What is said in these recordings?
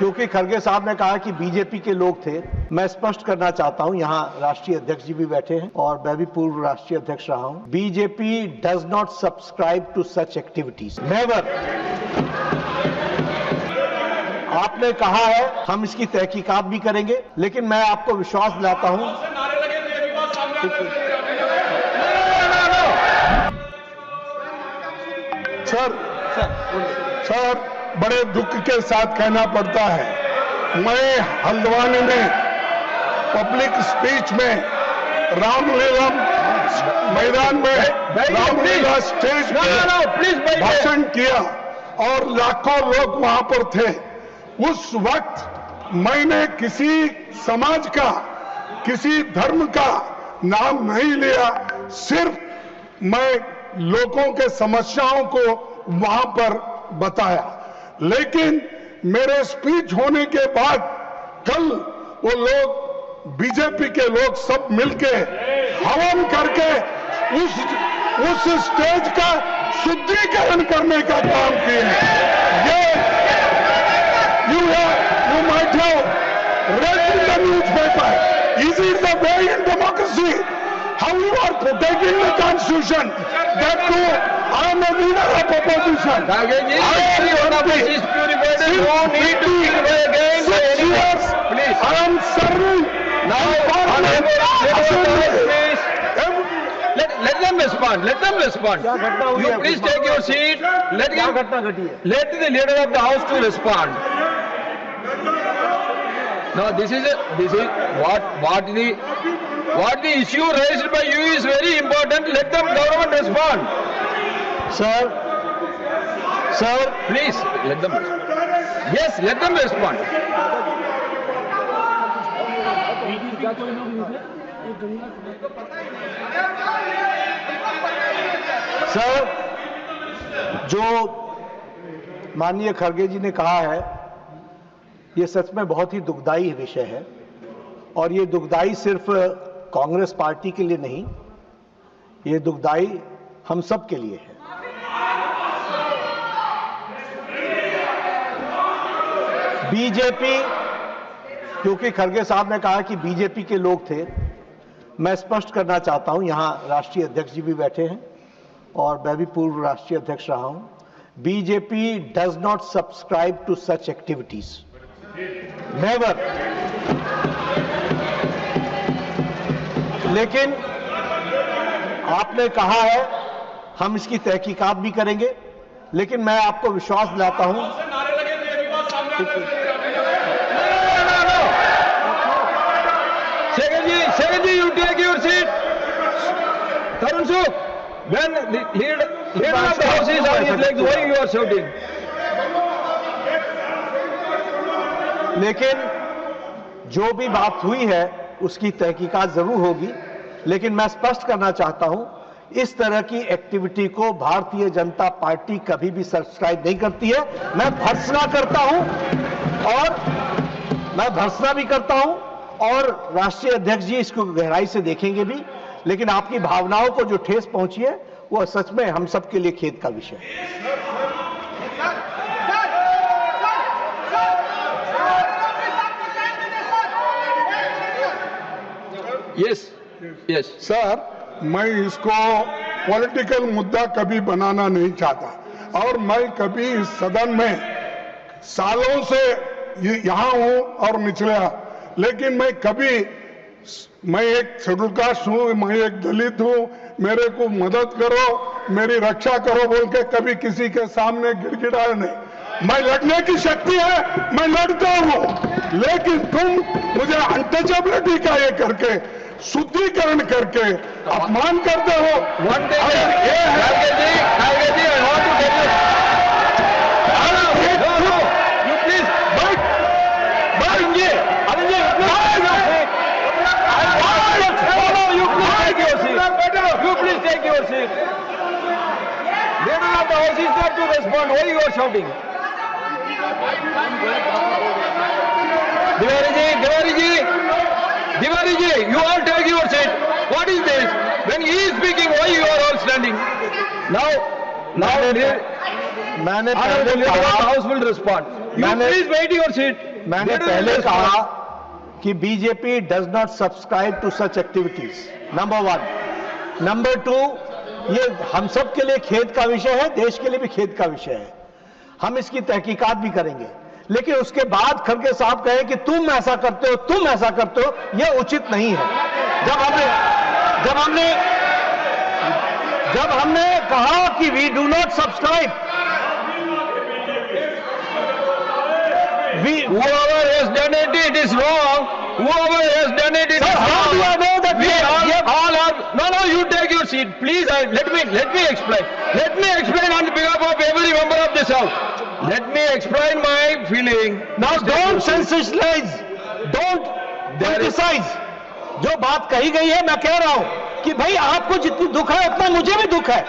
क्योंकि खड़गे साहब ने कहा कि बीजेपी के लोग थे, मैं स्पष्ट करना चाहता हूं, यहां राष्ट्रीय अध्यक्ष जी भी बैठे हैं और मैं भी पूर्व राष्ट्रीय अध्यक्ष रहा हूं। BJP does not subscribe to such activities, never. आपने कहा है, हम इसकी तहकीकात भी करेंगे, लेकिन मैं आपको विश्वास दिलाता हूं। सर, बड़े दुख के साथ कहना पड़ता है, मैं हल्द्वानी में पब्लिक स्पीच में रामलीला मैदान में रामलीला स्टेज पे भाषण किया और लाखों लोग वहां पर थे। उस वक्त मैंने किसी समाज का, किसी धर्म का नाम नहीं लिया, सिर्फ मैं लोगों के समस्याओं को वहां पर बताया। लेकिन मेरे स्पीच होने के बाद कल वो लोग, बीजेपी के लोग सब मिलके हवन करके उस स्टेज का शुद्धिकरण करने का काम किए। ये you might have read in the newspaper. Is it the way in democracy? How you are protecting the constitution? That too, I am a leader of opposition. I am serving. Let them respond. Let them respond. You please take your seat. Let the leader of the house to respond. Now this is what the issue raised by you is very important. Let the government respond. Sir, Please let them respond. Yes, let them respond. Sir, जो माननीय खड़गे जी ने कहा है, ये सच में बहुत ही दुखदाई विषय है और ये दुखदाई सिर्फ कांग्रेस पार्टी के लिए नहीं, ये दुखदाई हम सब के लिए है। बीजेपी, क्योंकि खड़गे साहब ने कहा कि बीजेपी के लोग थे, मैं स्पष्ट करना चाहता हूं, यहां राष्ट्रीय अध्यक्ष जी भी बैठे हैं और मैं भी पूर्व राष्ट्रीय अध्यक्ष रहा हूं। BJP does not subscribe to such activities, never. लेकिन आपने कहा है, हम इसकी तहकीकात भी करेंगे, लेकिन मैं आपको विश्वास दिलाता हूं। Second, you take your seat. Tarun Sukh, when the leader of the house is on his legs, why you are shouting? लेकिन जो भी बात हुई है उसकी तहकीकात जरूर होगी, लेकिन मैं स्पष्ट करना चाहता हूं, इस तरह की एक्टिविटी को भारतीय जनता पार्टी कभी भी सब्सक्राइब नहीं करती है। मैं भर्त्सना करता हूं और मैं भर्त्सना भी करता हूं और राष्ट्रीय अध्यक्ष जी इसको गहराई से देखेंगे भी, लेकिन आपकी भावनाओं को जो ठेस पहुंची है वो सच में हम सब के लिए खेद का विषय है। Yes. सर, मैं इसको पॉलिटिकल मुद्दा कभी बनाना नहीं चाहता और मैं कभी इस सदन में सालों से यहाँ हूँ और निचला, लेकिन मैं एक शेड्यूल कास्ट हूँ, मैं एक दलित हूँ, मेरे को मदद करो, मेरी रक्षा करो बोल के कभी किसी के सामने गिड़गिड़ाया नहीं। मैं लड़ने की शक्ति है, मैं लड़ता हूँ, लेकिन तुम मुझे अनटचेबिलिटी का ये करके, शुद्धिकरण करके अपमान करते हो। Why you are shouting? Tiwari ji, you all take your seat. What is this? When he is speaking, why you are all standing? Now, मैंने the house will respond. You please wait your seat. मैंने पहले कहा कि BJP does not subscribe to such activities, number 1। Number 2, ये हम सब के लिए खेद का विषय है, देश के लिए भी खेद का विषय है। हम इसकी तहकीकात भी करेंगे, लेकिन उसके बाद खड़गे साहब कहे कि तुम ऐसा करते हो, तुम ऐसा करते हो, यह उचित नहीं है। जब हमने कहा कि we do not subscribe, Whoever has done it, it is wrong. Whoever has done it, it is how wrong. do I know that We we all are. No, you take your seat, please. Let me explain. Let me explain on behalf of every member of this house. Let me explain my feeling. Now don't sensationalize, don't criticize. जो बात कही गई है, मैं कह रहा हूं कि भाई आपको जितनी दुख है उतना मुझे भी दुख है,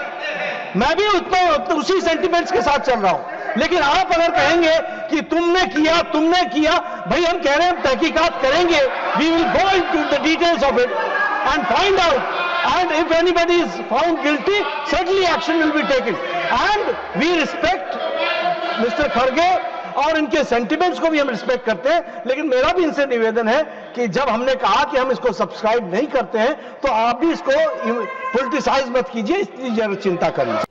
मैं भी उतना उसी सेंटिमेंट्स के साथ चल रहा हूं। लेकिन आप अगर कहेंगे कि तुमने किया, भाई हम कह रहे हैं तहकीकात करेंगे, we will go into the details of it and find out, and if anybody is found guilty, certainly action will be taken, and we respect Mr. Kharge और इनके सेंटिमेंट्स को भी हम रिस्पेक्ट करते हैं। लेकिन मेरा भी इनसे निवेदन है कि जब हमने कहा कि हम इसको सब्सक्राइब नहीं करते हैं, तो आप भी इसको पॉलिटिसाइज मत कीजिए, इसकी जरा चिंता करिए।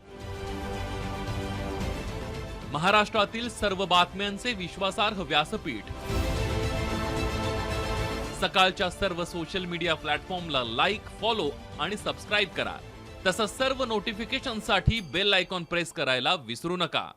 महाराष्ट्रातील सर्व बातम्यांचे विश्वासार्ह व्यासपीठ, सकाळच्या सर्व सोशल मीडिया प्लॅटफॉर्मला लाईक, फॉलो आणि सबस्क्राईब करा। तसंच सर्व नोटिफिकेशनसाठी बेल आयकॉन प्रेस करायला विसरू नका।